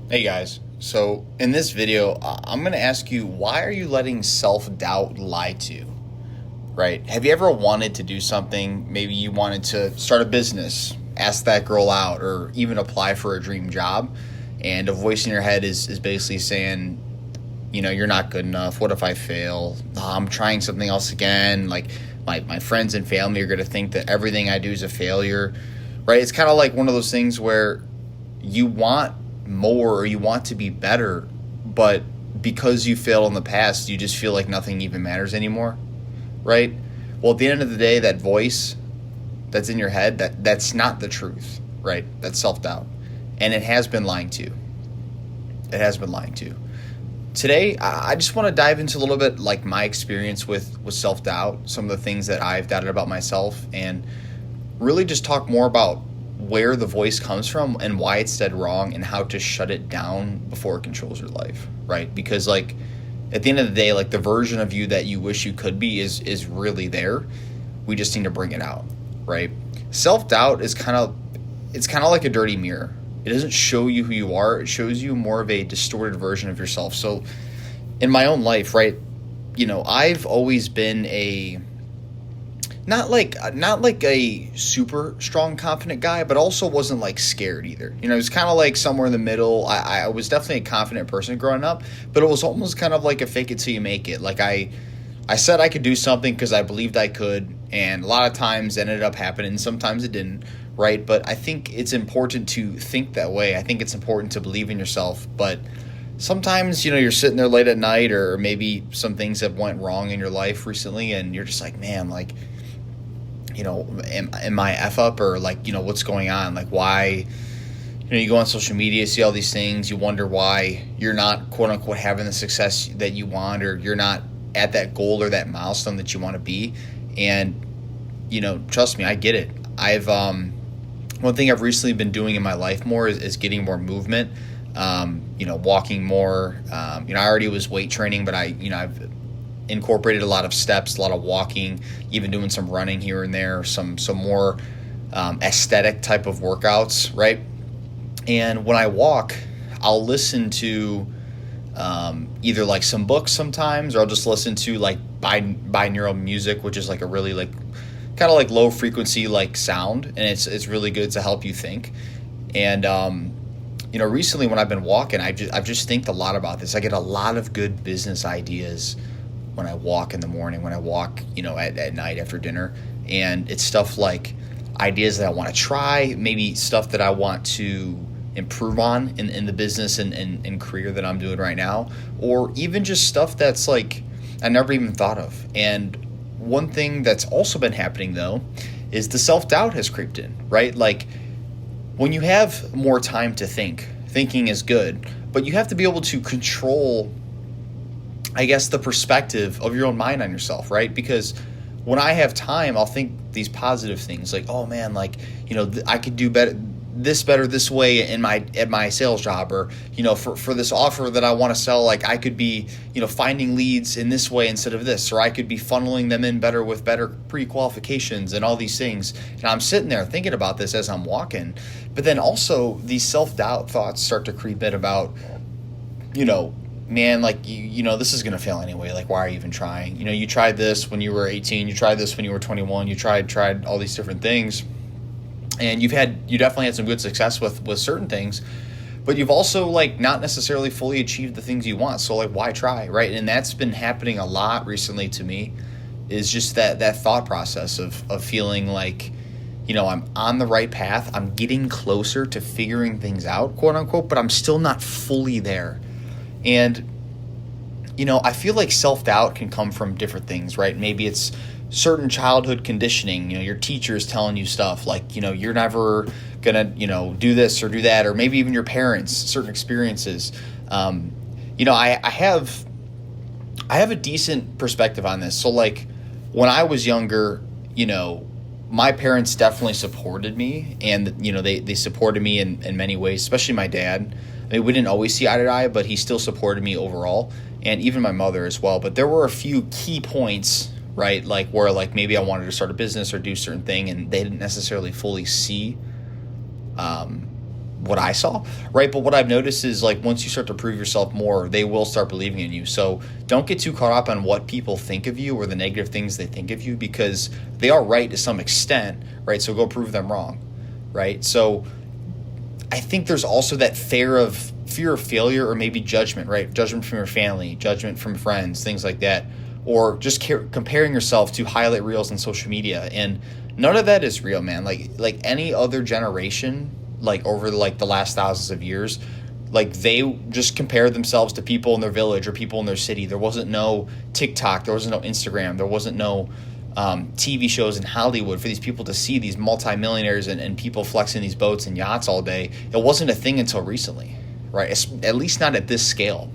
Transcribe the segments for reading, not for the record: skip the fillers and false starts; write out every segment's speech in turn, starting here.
Hey guys, so in this video, I'm going to ask you, why are you letting self-doubt lie to you, right? Have you ever wanted to do something? Maybe you wanted to start a business, ask that girl out, or even apply for a dream job, and a voice in your head is basically saying, you're not good enough. What if I fail? I'm trying something else again. Like my friends and family are going to think that everything I do is a failure, right? It's kind of like one of those things where you want more or you want to be better, but because you failed in the past, you just feel like nothing even matters anymore, right? Well, at the end of the day, that voice that's in your head, that's not the truth, right? That's self-doubt. And it has been lying to you. It has been lying to you. Today, I just want to dive into a little bit like my experience with self-doubt, some of the things that I've doubted about myself, and really just talk more about where the voice comes from and why it's dead wrong and how to shut it down before it controls your life, right? Because like at the end of the day, like the version of you that you wish you could be is really there. We just need to bring it out, right? Self-doubt is kind of like a dirty mirror. It doesn't show you who you are. It shows you more of a distorted version of yourself. So in my own life, right, I've always been a not like a super strong confident guy, but also wasn't like scared either. It was kind of like somewhere in the middle. I was definitely a confident person growing up, but it was almost kind of like a fake it till you make it. Like I said I could do something because I believed I could, and a lot of times it ended up happening. Sometimes it didn't, right? But I think it's important to think that way. I think it's important to believe in yourself, but sometimes, you're sitting there late at night, or maybe some things have went wrong in your life recently, and you're just like, man, like, am I F up, or like, what's going on? Like, why, you go on social media, see all these things, you wonder why you're not quote unquote having the success that you want, or you're not at that goal or that milestone that you want to be. And, trust me, I get it. One thing I've recently been doing in my life more is getting more movement, walking more. I already was weight training, but I've incorporated a lot of steps, a lot of walking, even doing some running here and there, some more aesthetic type of workouts, right? And when I walk, I'll listen to either like some books sometimes, or I'll just listen to like binaural music, which is like a really like kind of like low frequency like sound, and it's really good to help you think. And recently when I've been walking, I've just think a lot about this. I get a lot of good business ideas when I walk in the morning, when I walk, at night after dinner. And it's stuff like ideas that I want to try, maybe stuff that I want to improve on in the business and career that I'm doing right now, or even just stuff that's like I never even thought of. And one thing that's also been happening though is the self-doubt has creeped in, right? Like when you have more time to think, thinking is good, but you have to be able to control, I guess, the perspective of your own mind on yourself, right? Because when I have time, I'll think these positive things like, oh man, like, I could do better this way at my sales job, or, for this offer that I want to sell, like I could be, finding leads in this way instead of this, or I could be funneling them in better with better pre-qualifications and all these things. And I'm sitting there thinking about this as I'm walking. But then also these self-doubt thoughts start to creep in about, man, like, this is going to fail anyway. Like, why are you even trying? You tried this when you were 18, you tried this when you were 21, you tried all these different things. And you definitely had some good success with certain things, but you've also like not necessarily fully achieved the things you want. So like, why try, right? And that's been happening a lot recently to me, is just that thought process of feeling like, I'm on the right path. I'm getting closer to figuring things out, quote unquote, but I'm still not fully there. And, I feel like self-doubt can come from different things, right? Maybe it's certain childhood conditioning. Your teacher's telling you stuff like, you're never going to, do this or do that, or maybe even your parents, certain experiences. I have a decent perspective on this. So like when I was younger, my parents definitely supported me, and, they supported me in many ways, especially my dad. I mean, we didn't always see eye to eye, but he still supported me overall, and even my mother as well. But there were a few key points, right, like where like maybe I wanted to start a business or do a certain thing, and they didn't necessarily fully see what I saw, right? But what I've noticed is like once you start to prove yourself more, they will start believing in you. So don't get too caught up on what people think of you or the negative things they think of you, because they are right to some extent, right? So go prove them wrong, right? So I think there's also that fear of failure, or maybe judgment, right? Judgment from your family, judgment from friends, things like that, or just comparing yourself to highlight reels on social media. And none of that is real, man. Like any other generation, like over like the last thousands of years, like they just compared themselves to people in their village or people in their city. There wasn't no TikTok, there wasn't no Instagram, there wasn't no TV shows in Hollywood for these people to see these multimillionaires and people flexing these boats and yachts all day. It wasn't a thing until recently, right? At least not at this scale.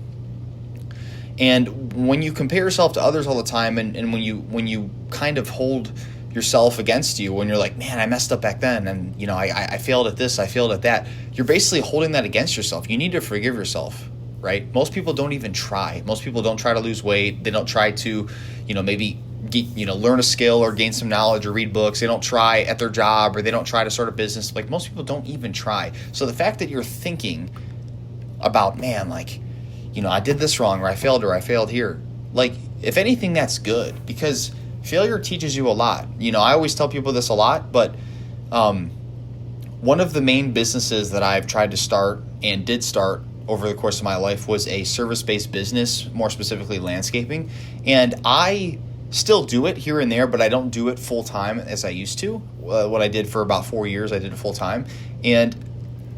And when you compare yourself to others all the time, and when you kind of hold yourself against you, when you're like, man, I messed up back then, and you know, I failed at this, I failed at that, you're basically holding that against yourself. You need to forgive yourself, right? Most people don't even try. Most people don't try to lose weight. They don't try to, you know, maybe learn a skill or gain some knowledge or read books. They don't try at their job, or they don't try to start a business. Like most people don't even try. So the fact that you're thinking about, man, like, you know, I did this wrong, or I failed here. Like, if anything, that's good, because failure teaches you a lot. You know, I always tell people this a lot, but one of the main businesses that I've tried to start and did start over the course of my life was a service-based business, more specifically landscaping. And I still do it here and there, but I don't do it full-time as I used to. What I did for about 4 years, I did it full-time. And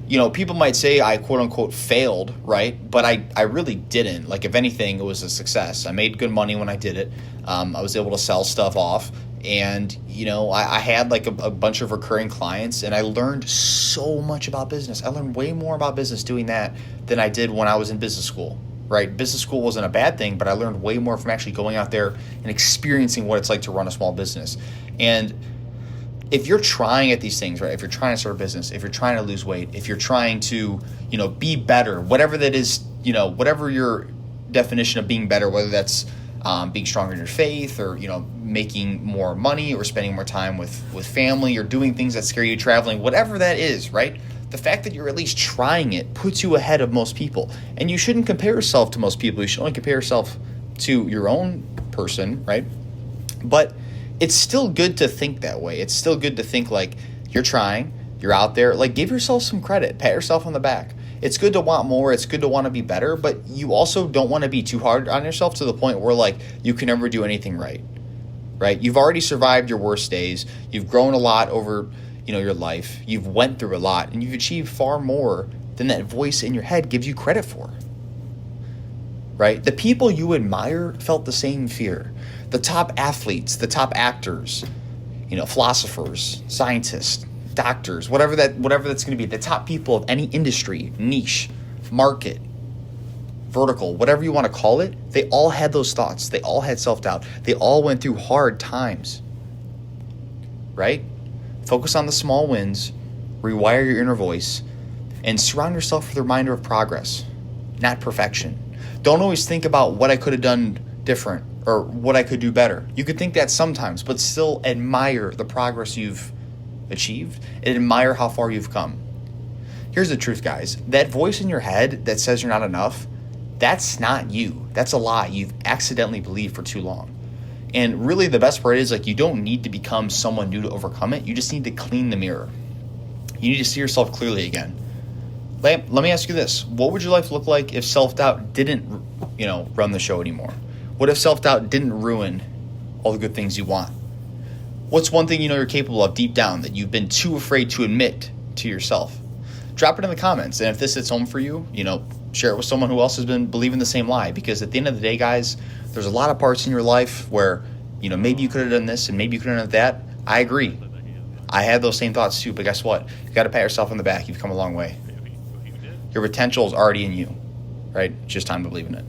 you know, people might say I quote unquote failed, right? But I really didn't. Like, if anything, it was a success. I made good money when I did it. I was able to sell stuff off, and you know, I had like a bunch of recurring clients, and I learned so much about business. I learned way more about business doing that than I did when I was in business school, right? Business school wasn't a bad thing, but I learned way more from actually going out there and experiencing what it's like to run a small business. And if you're trying at these things, right? If you're trying to start a business, if you're trying to lose weight, if you're trying to, you know, be better, whatever that is, you know, whatever your definition of being better, whether that's being stronger in your faith, or, you know, making more money, or spending more time with family, or doing things that scare you, traveling, whatever that is, right? The fact that you're at least trying it puts you ahead of most people. And you shouldn't compare yourself to most people. You should only compare yourself to your own person, right? But it's still good to think that way. It's still good to think like you're trying, you're out there. Like, give yourself some credit, pat yourself on the back. It's good to want more. It's good to want to be better, but you also don't want to be too hard on yourself to the point where like you can never do anything right? You've already survived your worst days. You've grown a lot over, you know, your life. You've went through a lot, and you've achieved far more than that voice in your head gives you credit for, right? The people you admire felt the same fear. The top athletes, the top actors, you know, philosophers, scientists, doctors, whatever that's going to be, the top people of any industry, niche, market, vertical, whatever you want to call it, they all had those thoughts. They all had self-doubt. They all went through hard times, right? Focus on the small wins, rewire your inner voice, and surround yourself with a reminder of progress, not perfection. Don't always think about what I could have done different or what I could do better. You could think that sometimes, but still admire the progress you've achieved and admire how far you've come. Here's the truth, guys. That voice in your head that says you're not enough, that's not you. That's a lie you've accidentally believed for too long. And really the best part is, like, you don't need to become someone new to overcome it. You just need to clean the mirror. You need to see yourself clearly again. Let me ask you this. What would your life look like if self-doubt didn't, you know, run the show anymore? What if self-doubt didn't ruin all the good things you want? What's one thing you know you're capable of deep down that you've been too afraid to admit to yourself? Drop it in the comments. And if this hits home for you, you know, share it with someone who else has been believing the same lie. Because at the end of the day, guys, there's a lot of parts in your life where, you know, maybe you could have done this and maybe you could have done that. I agree. I had those same thoughts too. But guess what? You got to pat yourself on the back. You've come a long way. Your potential is already in you, right? It's just time to believe in it.